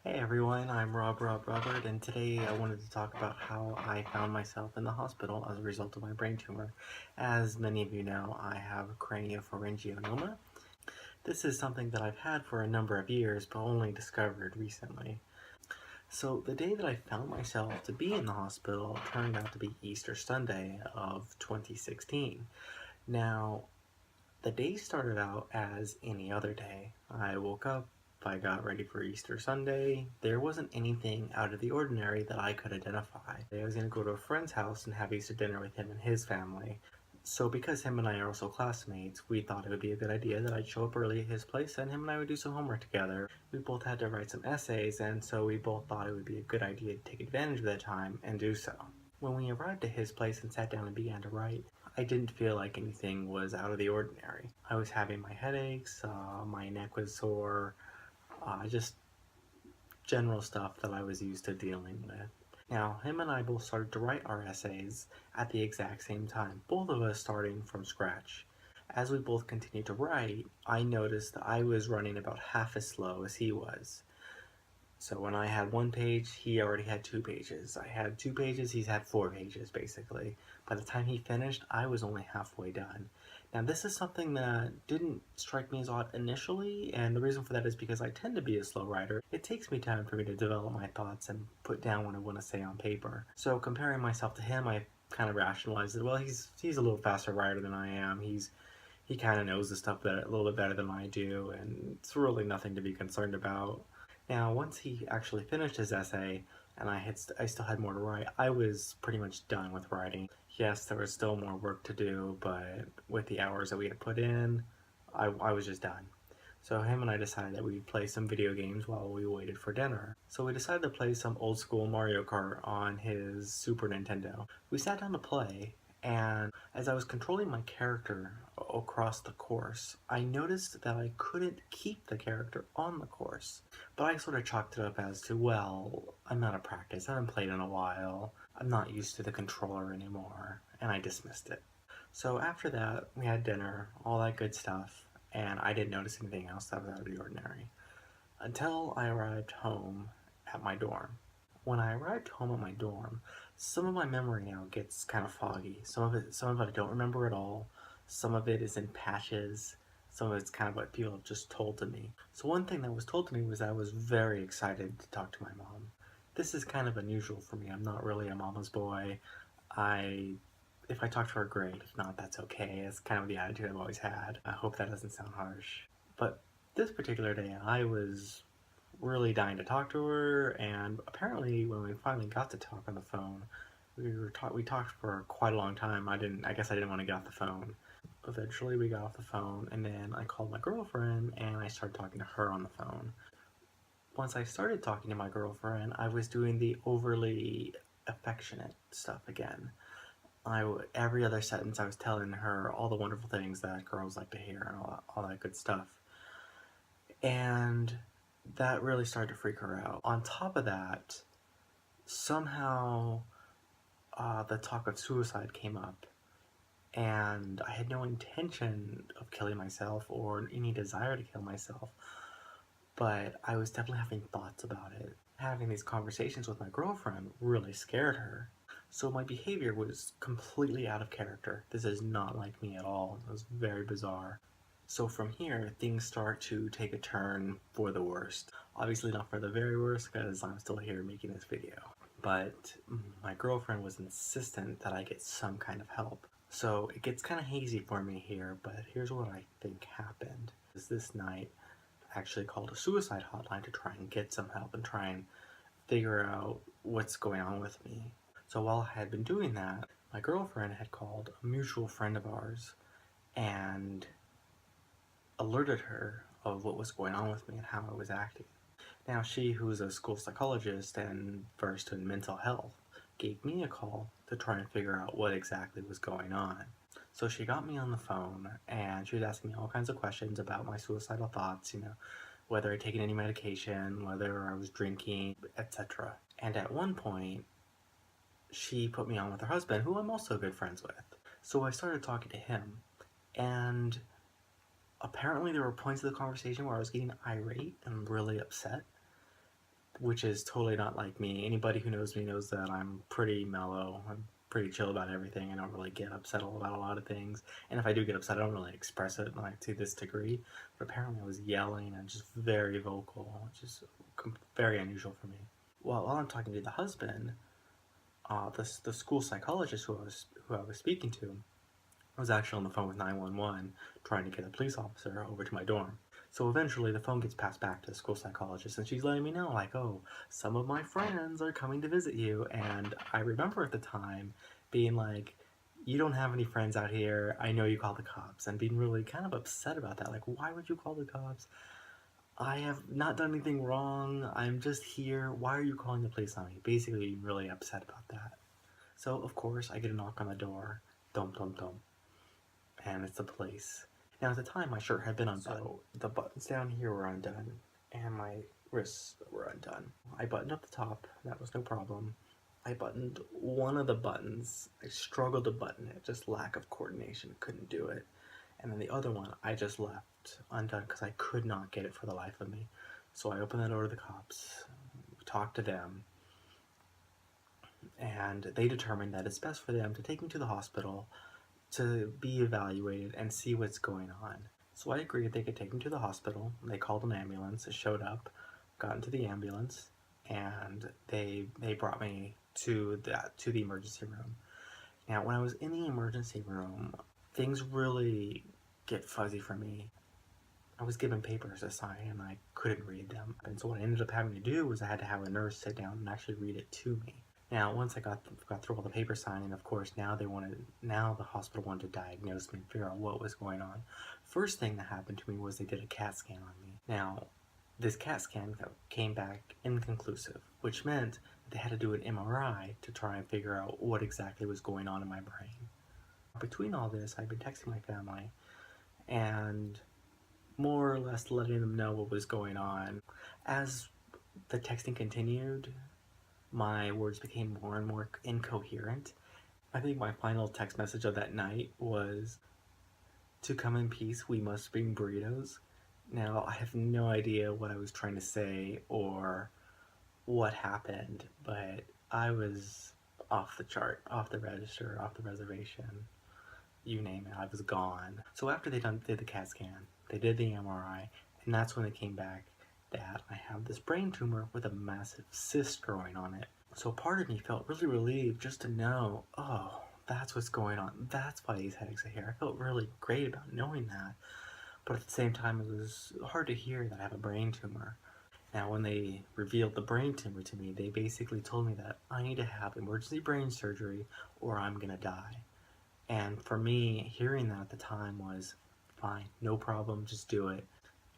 Hey everyone, I'm Robert, and today I wanted to talk about how I found myself in the hospital as a result of my brain tumor. As many of you know, I have craniopharyngioma. This is something that I've had for a number of years, but only discovered recently. So the day that I found myself to be in the hospital turned out to be Easter Sunday of 2016. Now, the day started out as any other day. I woke up, I got ready for Easter Sunday. There wasn't anything out of the ordinary that I could identify. I was going to go to a friend's house and have Easter dinner with him and his family. So because him and I are also classmates, we thought it would be a good idea that I'd show up early at his place and him and I would do some homework together. We both had to write some essays, and so we both thought it would be a good idea to take advantage of that time and do so. When we arrived at his place and sat down and began to write, I didn't feel like anything was out of the ordinary. I was having my headaches, my neck was sore, just general stuff that I was used to dealing with. Now, him and I both started to write our essays at the exact same time, both of us starting from scratch. As we both continued to write, I noticed that I was running about half as slow as he was. So when I had one page, he already had 2 pages. I had 2 pages, he's had 4 pages, basically. By the time he finished, I was only halfway done. Now this is something that didn't strike me as odd initially, and the reason for that is because I tend to be a slow writer. It takes me time for me to develop my thoughts and put down what I want to say on paper. So comparing myself to him, I kind of rationalized it. Well, he's a little faster writer than I am. He kind of knows the stuff a little bit better than I do, and it's really nothing to be concerned about. Now, once he actually finished his essay, and I still had more to write, I was pretty much done with writing. Yes, there was still more work to do, but with the hours that we had put in, I was just done. So him and I decided that we'd play some video games while we waited for dinner. So we decided to play some old school Mario Kart on his Super Nintendo. We sat down to play, and as I was controlling my character across the course, I noticed that I couldn't keep the character on the course. But I sort of chalked it up as to, well, I'm out of practice, I haven't played in a while, I'm not used to the controller anymore, and I dismissed it. So after that, we had dinner, all that good stuff, and I didn't notice anything else that was out of the ordinary. Until I arrived home at my dorm. When I arrived home at my dorm, some of my memory now gets kind of foggy. Some of it I don't remember at all. Some of it is in patches. Some of it's kind of what people have just told to me. So one thing that was told to me was that I was very excited to talk to my mom. This is kind of unusual for me. I'm not really a mama's boy. If I talk to her, great. If not, that's okay. It's kind of the attitude I've always had. I hope that doesn't sound harsh. But this particular day, I was really dying to talk to her, and apparently when we finally got to talk on the phone, we talked for quite a long time. I guess I didn't want to get off the phone. Eventually we got off the phone, and then I called my girlfriend and I started talking to her on the phone. Once I started talking to my girlfriend, I was doing the overly affectionate stuff again. Every other sentence I was telling her all the wonderful things that girls like to hear and all that good stuff. And that really started to freak her out. On top of that, somehow the talk of suicide came up, and I had no intention of killing myself or any desire to kill myself, but I was definitely having thoughts about it. Having these conversations with my girlfriend really scared her. So my behavior was completely out of character. This is not like me at all. It was very bizarre. So from here, things start to take a turn for the worst. Obviously not for the very worst, because I'm still here making this video. But my girlfriend was insistent that I get some kind of help. So it gets kind of hazy for me here, but here's what I think happened. This night, I actually called a suicide hotline to try and get some help and try and figure out what's going on with me. So while I had been doing that, my girlfriend had called a mutual friend of ours and alerted her of what was going on with me and how I was acting. Now she, who's a school psychologist and versed in mental health, gave me a call to try and figure out what exactly was going on. So she got me on the phone and she was asking me all kinds of questions about my suicidal thoughts, whether I'd taken any medication, whether I was drinking, etc. And at one point, she put me on with her husband, who I'm also good friends with. So I started talking to him, and apparently there were points of the conversation where I was getting irate and really upset. which is totally not like me. Anybody who knows me knows that I'm pretty mellow. I'm pretty chill about everything. I don't really get upset about a lot of things. And if I do get upset, I don't really express it like to this degree. But apparently I was yelling and just very vocal, which is very unusual for me. Well, while I'm talking to the husband, the school psychologist who I was speaking to was actually on the phone with 911 trying to get a police officer over to my dorm. So eventually the phone gets passed back to the school psychologist and she's letting me know, like, oh, some of my friends are coming to visit you. And I remember at the time being like, you don't have any friends out here. I know you called the cops, and being really kind of upset about that. Like, why would you call the cops? I have not done anything wrong. I'm just here. Why are you calling the police on me? Basically, really upset about that. So, of course, I get a knock on the door. Dum dum dum. And it's the police. Now, at the time, my shirt had been unbuttoned. So, the buttons down here were undone, and my wrists were undone. I buttoned up the top. That was no problem. I buttoned one of the buttons. I struggled to button it. Just lack of coordination. Couldn't do it. And then the other one, I just left undone because I could not get it for the life of me. So I opened that door to the cops, talked to them, and they determined that it's best for them to take me to the hospital to be evaluated and see what's going on. So I agreed they could take me to the hospital. They called an ambulance. It showed up, got into the ambulance, and they brought me to the emergency room. Now, when I was in the emergency room, things really get fuzzy for me. I was given papers to sign and I couldn't read them. And so what I ended up having to do was I had to have a nurse sit down and actually read it to me. Now, once I got through all the paper signing, of course, now the hospital wanted to diagnose me and figure out what was going on. First thing that happened to me was they did a CAT scan on me. Now, this CAT scan came back inconclusive, which meant they had to do an MRI to try and figure out what exactly was going on in my brain. Between all this, I've been texting my family and more or less letting them know what was going on. As the texting continued, my words became more and more incoherent. I think my final text message of that night was, "To come in peace, we must bring burritos." Now, I have no idea what I was trying to say or what happened, but I was off the chart, off the register, off the reservation. You name it, I was gone. So after they did the CAT scan, they did the MRI, and that's when it came back that I have this brain tumor with a massive cyst growing on it. So part of me felt really relieved just to know, oh, that's what's going on. That's why these headaches are here. I felt really great about knowing that. But at the same time, it was hard to hear that I have a brain tumor. Now, when they revealed the brain tumor to me, they basically told me that I need to have emergency brain surgery or I'm gonna die. And for me, hearing that at the time was, fine, no problem, just do it.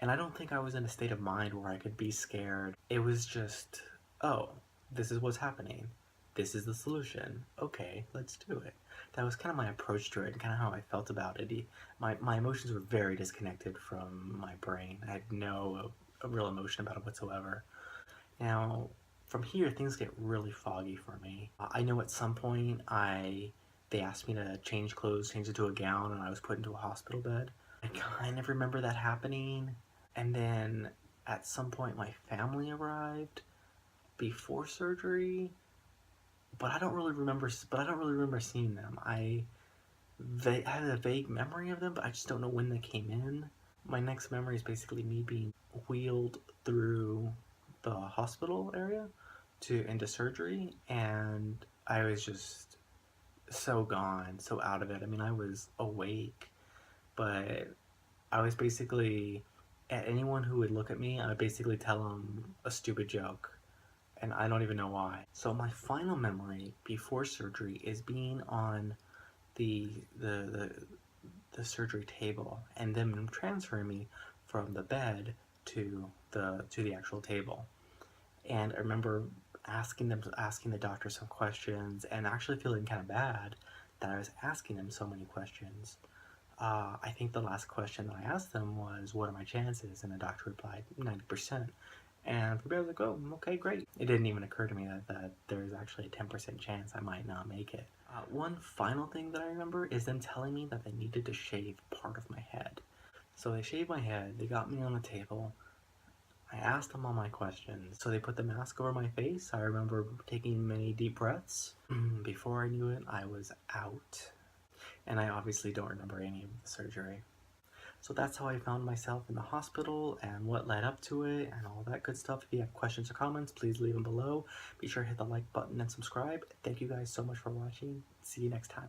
And I don't think I was in a state of mind where I could be scared. It was just, oh, this is what's happening. This is the solution. Okay, let's do it. That was kind of my approach to it and kind of how I felt about it. My emotions were very disconnected from my brain. I had no real emotion about it whatsoever. Now, from here, things get really foggy for me. I know at some point they asked me to change clothes, change it to a gown, and I was put into a hospital bed. I kind of remember that happening. And then at some point my family arrived before surgery, but I don't really remember seeing them. I had a vague memory of them, but I just don't know when they came in. My next memory is basically me being wheeled through the hospital area into surgery, and I was just so gone, so out of it. I mean, I was awake, but I was basically, at anyone who would look at me, I would basically tell them a stupid joke, and I don't even know why. So my final memory before surgery is being on the surgery table and them transferring me from the bed to the actual table. And I remember asking the doctor some questions and actually feeling kind of bad that I was asking them so many questions. I think the last question that I asked them was, what are my chances? And the doctor replied, 90%. And for me, I was like, oh, okay, great. It didn't even occur to me that there's actually a 10% chance I might not make it. One final thing that I remember is them telling me that they needed to shave part of my head. So they shaved my head, they got me on a table. I asked them all my questions. So they put the mask over my face. I remember taking many deep breaths. Before I knew it, I was out. And I obviously don't remember any of the surgery. So that's how I found myself in the hospital and what led up to it and all that good stuff. If you have questions or comments, please leave them below. Be sure to hit the like button and subscribe. Thank you guys so much for watching. See you next time.